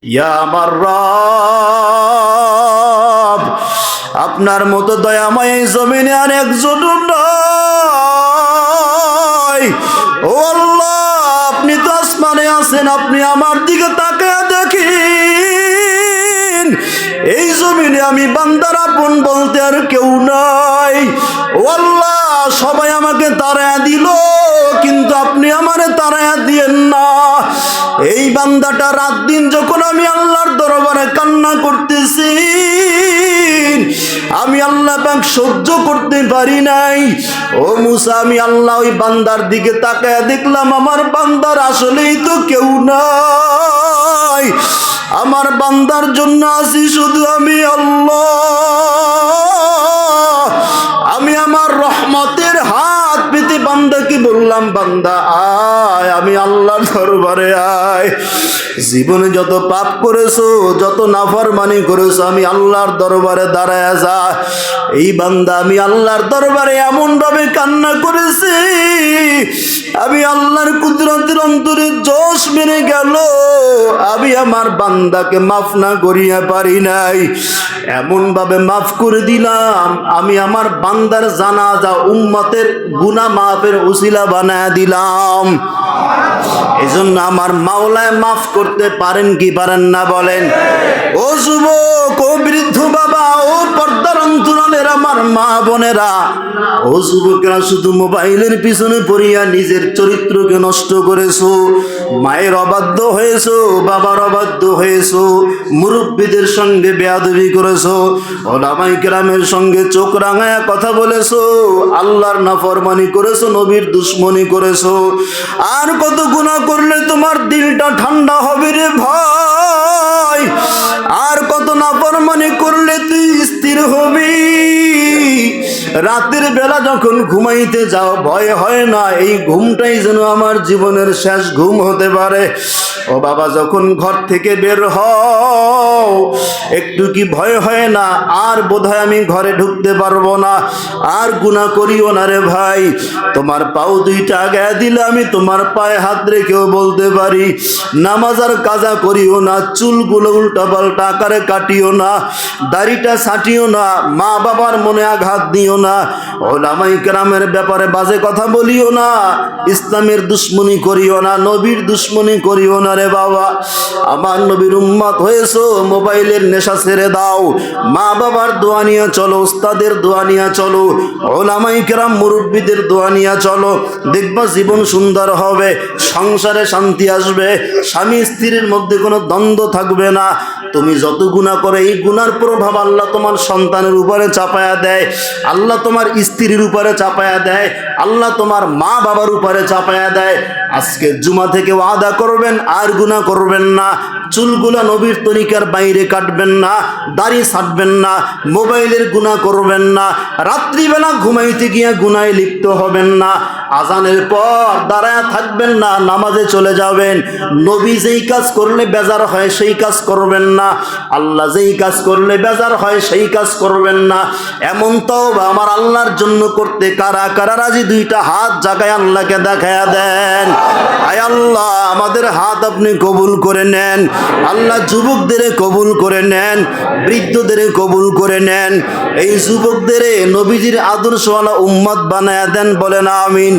ইয়া আমার রব, আপনার মতো দয়াময় এই জমিনে আর একজন নাই। ও আল্লাহ, আপনি তো আসমানে আছেন, আপনি আমার দিকে তাকায় দেখেন। এই জমিনে আমি বান্দার আপন বলতে আর কেউ নাই। ও আল্লাহ, সবাই আমাকে তাড়ায়া দিল, কিন্তু আপনি আমারে তাড়ায়া দিয়েন না। এই বান্দাটা রাত দিন যখন আমি আল্লাহর দরবারে কান্না করতেছি, আমি আল্লাহ পাক সহ্য করতে পারি নাই। ও মুসা, আমি আল্লাহ ওই বান্দার দিকে তাকায় দেখলাম আমার বান্দার আসলেই তো কেউ নাই। আমার বান্দার জন্য আছি শুধু আমি আল্লাহ। আমি আমার রহমতের হাত পেতে বান্দাকে বললাম, বান্দা আয়, আমি আল্লাহর দরবারে আয়। জীবনে যত পাপ করেছো, যত নাফরমানি করেছো, আমি আল্লাহর দরবারে দাঁড়ায় যা। এই বান্দা আমি আল্লাহর দরবারে এমন ভাবে কান্না করেছি, আমি আল্লাহর কুদরতের অন্তরে জোশ মেরে গেল। আমি আমার বান্দাকে মাফ না করিয়া পারি নাই, এমন ভাবে মাফ করে দিলাম, আমি আমার বান্দার জানাজা উম্মতের গুনাহ মাফের উসিলা বানায় দিলাম। এজন্য আমার মাওলায় মাফ করতে পারেন কি পারেন না বলেন? ও যুবক, ও বৃদ্ধ বাবা, ও পর্দার অন্তরালের আমার মা বোনেরা, ও যুবকেরা, শুধু মোবাইলের পিছনে পড়িয়া নিজের চরিত্রকে নষ্ট করেছো। মায়ের অবাধ্য হয়েছো, বাবার অবাধ্য হয়েছো, মুরব্বীদের সঙ্গে বেয়াদবি করেছো, ওলামায়ে কেরামের সঙ্গে চোখ রাঙায়া কথা বলেছো, আল্লাহর নাফরমানি করেছো, নবীর দুশ্মনী করেছো। আর কত গুনাহ করলে তোমার দিলটা ঠান্ডা হবে রে ভাই? আর কত নাফরমানি করলে তুই স্থির হবি? রাতের বেলা যখন ঘুমাইতে যাও, ভয় হয় না এই ঘুমটাই যেন আমার জীবনের শেষ ঘুম হতে পারে? ও বাবা, যখন ঘর থেকে বের হও, একটু কি ভয় হয় না আর বোধহয় আমি ঘরে ঢুকতে পারবো না? আর গুনাহ করিও না রে ভাই। তোমার পাও দুইটা আগায় দিলে আমি তোমার পায়ে হাত রেখেও বলতে পারি, নামাজ আর কাজা করিও না, চুলগুলো উল্টা পাল্টা আকারে কাটিও না, দাড়িটা ছাটিও না, মা বাবার মনে আঘাত দিও না, ওলামায়ে কেরামের ব্যাপারে বাজে কথা বলিও না, ইসলামের দুশ্মনী করিও না, নবীর দুশ্মনী করিও না রে বাবা। আমার নবীর উম্মত হয়েছো, মোবাইলের নেশা ছেড়ে দাও, মা বাবার দোয়া নিয়ে চলো, উস্তাদের দোয়া নিয়ে চলো, ওলামায়ে কেরাম মুরব্বীদের দোয়া নিয়ে চলো, দেখবা জীবন সুন্দর হবে, সংসারে শান্তি আসবে, স্বামী স্ত্রীর মধ্যে কোনো দ্বন্দ্ব থাকবে না। তুমি যত গুনাহ করো, এই গুনার প্রভাব আল্লাহ তোমার সন্তানের উপরে চাপায়া দেয়, আল্লাহ তোমার স্ত্রীর উপরে চাপায়া দেয়, আল্লাহ তোমার মা বাবার উপরে চাপায়া দেয়। আজকে জুমা থেকে ওয়াদা করবেন আর গুনাহ করবেন না, চুলগুলা নবীর তরিকার বাইরে কাটবেন না, দাড়ি ছাড়বেন না, মোবাইলের গুনাহ করবেন না, রাত্রিবেলা ঘুমাইতে গিয়ে গুনাহে লিপ্ত হবেন না, আজানের পর দাঁড়ায় থাকবেন না, নামাজে চলে যাবেন। নবী যেই কাজ করলে বেজার হয় সেই কাজ করবেন না, আল্লাহ যেই কাজ করলে বেজার হয় সেই কাজ করবেন না। এমন তওবা আমার আল্লাহর জন্য করতে কারা কারা রাজি? দুইটা হাত জাগায় আল্লাহকে দেখায়া দেন। আয় আল্লাহ, আমাদের হাত আপনি কবুল করে নেন। আল্লাহ যুবকদের কবুল করে নেন, বৃদ্ধদের কবুল করে নেন। এই যুবকদের নবীজির আদর্শওয়ালা উম্মত বানায়া দেন, বলেন আমিন।